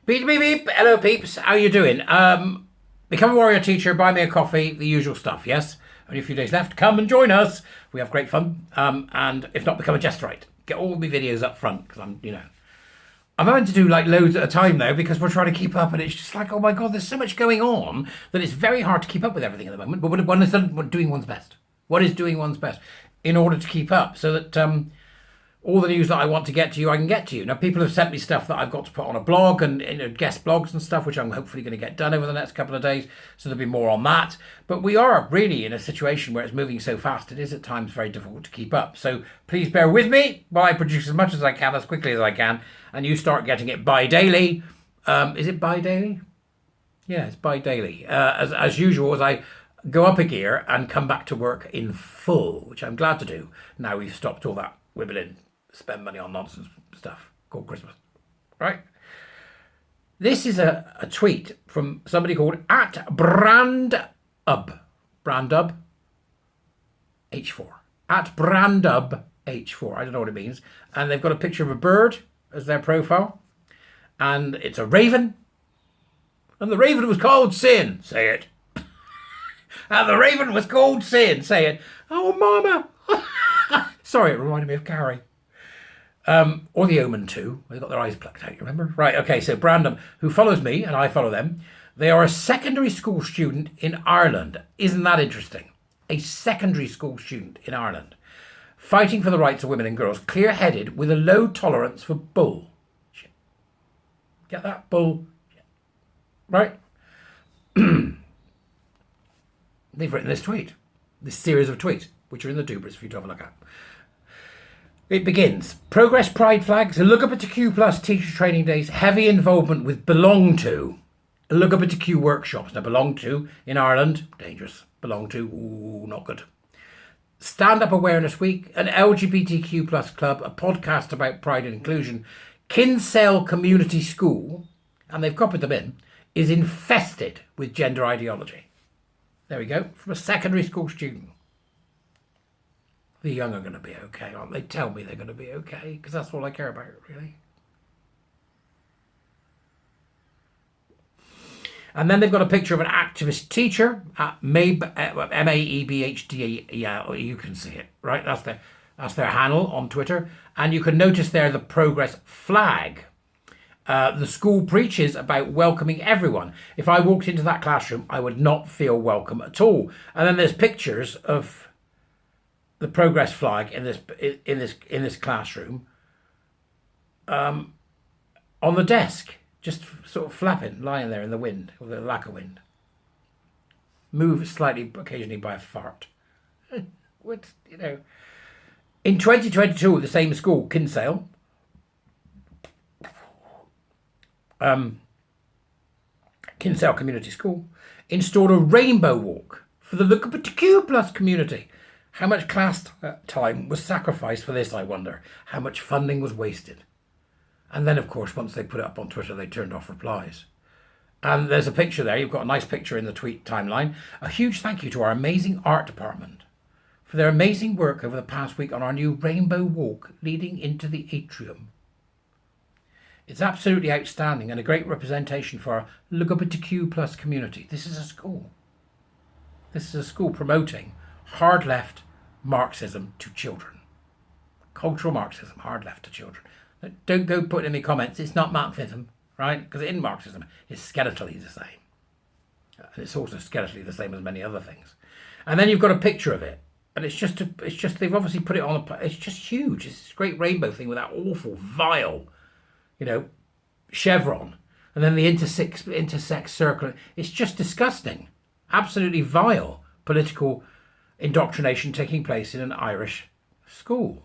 Beep, beep, beep. Hello, peeps. How you doing? Become a warrior teacher, buy me a coffee, the usual stuff, yes? Only a few days left. Come and join us. We have great fun. And if not, become a jesterite. Get all my videos up front, because I'm having to do like loads at a time now because we're trying to keep up, and it's just like, oh my God, there's so much going on that it's very hard to keep up with everything at the moment. But one is doing one's best. What is doing one's best in order to keep up so that all the news that I want to get to you, I can get to you. Now, people have sent me stuff that I've got to put on a blog and guest blogs and stuff, which I'm hopefully going to get done over the next couple of days. So there'll be more on that. But we are really in a situation where it's moving so fast, it is at times very difficult to keep up. So please bear with me while I produce as much as I can, as quickly as I can. And you start getting it bi-daily. Is it bi-daily? Yeah, it's bi-daily. As usual, as I go up a gear and come back to work in full, which I'm glad to do. Now we've stopped all that wibbling, spend money on nonsense stuff called Christmas, right? This is a tweet from somebody called @brandub H4 @brandub H4. I don't know what it means, and they've got a picture of a bird as their profile, and it's a raven, and the raven was called Sin. Say it. And the raven was called Sin. Say it. Oh, mama. Sorry, it reminded me of Carrie. Or the Omen too. They got their eyes plucked out, you remember? Right, okay, so Brandon, who follows me and I follow them, they are a secondary school student in Ireland. Isn't that interesting? A secondary school student in Ireland, fighting for the rights of women and girls, clear-headed with a low tolerance for bullshit. Get that? Bullshit. Right? They've written this tweet, this series of tweets, which are in the Dubras for you to have a look at. It begins. Progress pride flags, LGBTQ plus teacher training days, heavy involvement with belong to, LGBTQ workshops. Now, belong to in Ireland, dangerous. Belong to, ooh, not good. Stand Up Awareness Week, an LGBTQ plus club, a podcast about pride and inclusion, Kinsale Community School, and they've copied them in, is infested with gender ideology. There we go, from a secondary school student. The young are going to be okay, aren't they? Tell me they're going to be okay, because that's all I care about, really. And then they've got a picture of an activist teacher at Maebhd. Yeah, you can see it, right? That's their handle on Twitter. And you can notice there the progress flag. The school preaches about welcoming everyone. If I walked into that classroom, I would not feel welcome at all. And then there's pictures of the progress flag in this classroom on the desk, just sort of flapping, lying there in the wind, with a lack of wind. Move slightly occasionally by a fart. What, In 2022, the same school, Kinsale, Kinsale Community School, installed a rainbow walk for the LGBTQ plus community. How much class time was sacrificed for this, I wonder? How much funding was wasted? And then, of course, once they put it up on Twitter, they turned off replies. And there's a picture there. You've got a nice picture in the tweet timeline. A huge thank you to our amazing art department for their amazing work over the past week on our new rainbow walk leading into the atrium. It's absolutely outstanding and a great representation for our LGBTQ plus community. This is a school. This is a school promoting hard left Marxism to children. Cultural Marxism, hard left to children. Don't go put in the comments, it's not Marxism, right? Because in Marxism, it's skeletally the same. And it's also skeletally the same as many other things. And then you've got a picture of it. And it's just they've obviously put it on it's just huge. It's this great rainbow thing with that awful, vile, chevron. And then the intersex circle. It's just disgusting. Absolutely vile political indoctrination taking place in an Irish school.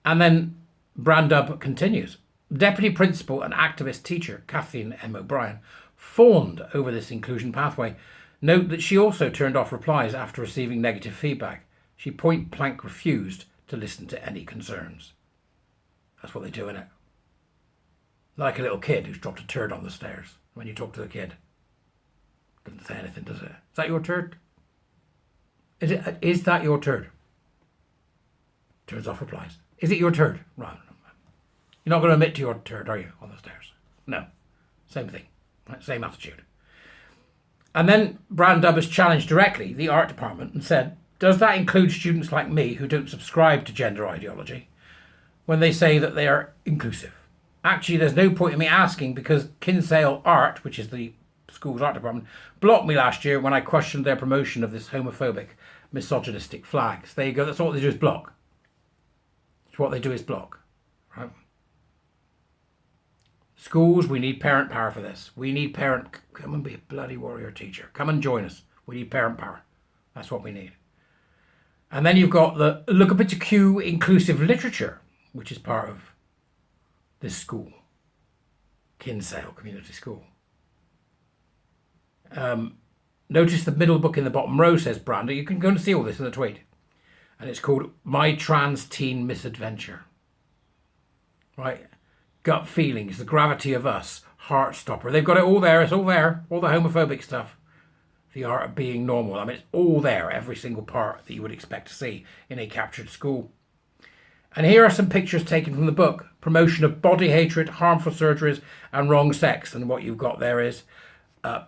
And then Brandub continues. Deputy Principal and activist teacher Kathleen M. O'Brien fawned over this inclusion pathway. Note that she also turned off replies after receiving negative feedback. She point blank refused to listen to any concerns. That's what they do, innit? Like a little kid who's dropped a turd on the stairs. When you talk to the kid, doesn't say anything, does it? Is that your turd? Is that your turd? Turns off replies. Is it your turd? Right. You're not going to admit to your turd, are you, on the stairs? No. Same thing. Right? Same attitude. And then Brandub has challenged directly the art department and said, does that include students like me who don't subscribe to gender ideology when they say that they are inclusive? Actually, there's no point in me asking because Kinsale Art, which is the school's art department, blocked me last year when I questioned their promotion of this homophobic, misogynistic flags. There you go. That's what they do is block. That's what they do is block. Right? Schools, we need parent power for this. We need parent... Come and be a bloody warrior teacher. Come and join us. We need parent power. That's what we need. And then you've got the LGBTQ inclusive literature, which is part of this school. Kinsale Community School. Notice the middle book in the bottom row says Branda. You can go and see all this in the tweet. And it's called My Trans Teen Misadventure. Right? Gut feelings, the gravity of us, Heartstopper. They've got it all there. It's all there. All the homophobic stuff. The art of being normal. I mean, it's all there. Every single part that you would expect to see in a captured school. And here are some pictures taken from the book. Promotion of body hatred, harmful surgeries, and wrong sex. And what you've got there is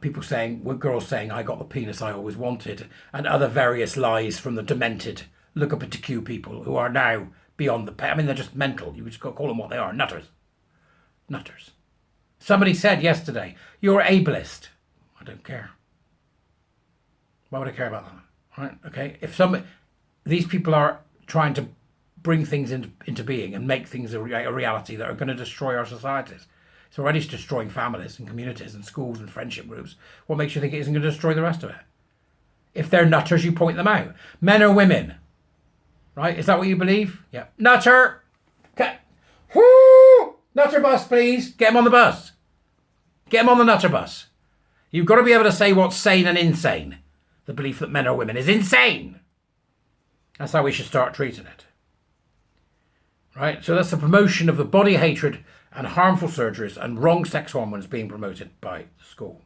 people saying, girls saying, I got the penis I always wanted. And other various lies from the demented LGBTQ people who are now beyond the pale. I mean, they're just mental. You just got to call them what they are. Nutters. Nutters. Somebody said yesterday, you're ableist. I don't care. Why would I care about that? Right? Okay. If these people are trying to bring things into being and make things a reality that are going to destroy our societies. It's already destroying families and communities and schools and friendship groups. What makes you think it isn't going to destroy the rest of it? If they're nutters, you point them out. Men or women? Right? Is that what you believe? Yeah. Nutter! Okay. Whoo! Nutter bus, please. Get him on the bus. Get him on the nutter bus. You've got to be able to say what's sane and insane. The belief that men or women is insane. That's how we should start treating it. Right? So that's the promotion of the body hatred and harmful surgeries and wrong sex hormones being promoted by the school.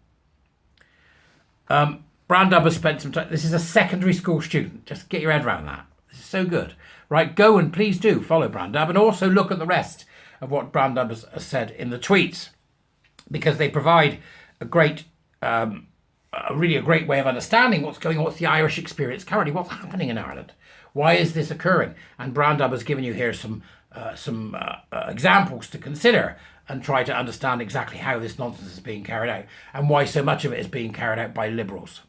Brandub has spent some time. This is a secondary school student. Just get your head around that. This is so good. Right? Go and please do follow Brandub and also look at the rest of what Brandub has said in the tweets, because they provide a great, really a great way of understanding what's going on, what's the Irish experience currently, what's happening in Ireland, why is this occurring? And Brandub has given you here some examples to consider and try to understand exactly how this nonsense is being carried out and why so much of it is being carried out by liberals.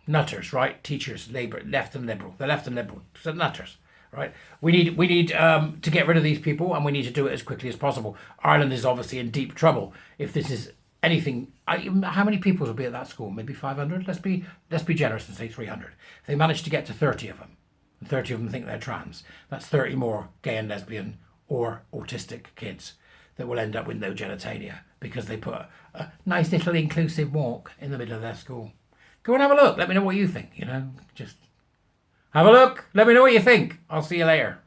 Nutters, right? Teachers, Labour, left and liberal. The left and liberal, so nutters. Right, we need to get rid of these people, and we need to do it as quickly as possible. Ireland is obviously in deep trouble if this is anything. How many people will be at that school? Maybe 500. Let's be generous and say 300. If they manage to get to 30 of them, and 30 of them think they're trans, that's 30 more gay and lesbian or autistic kids that will end up with no genitalia because they put a nice little inclusive walk in the middle of their school. Go and have a look. Let me know what you think. Just. Have a look. Let me know what you think. I'll see you later.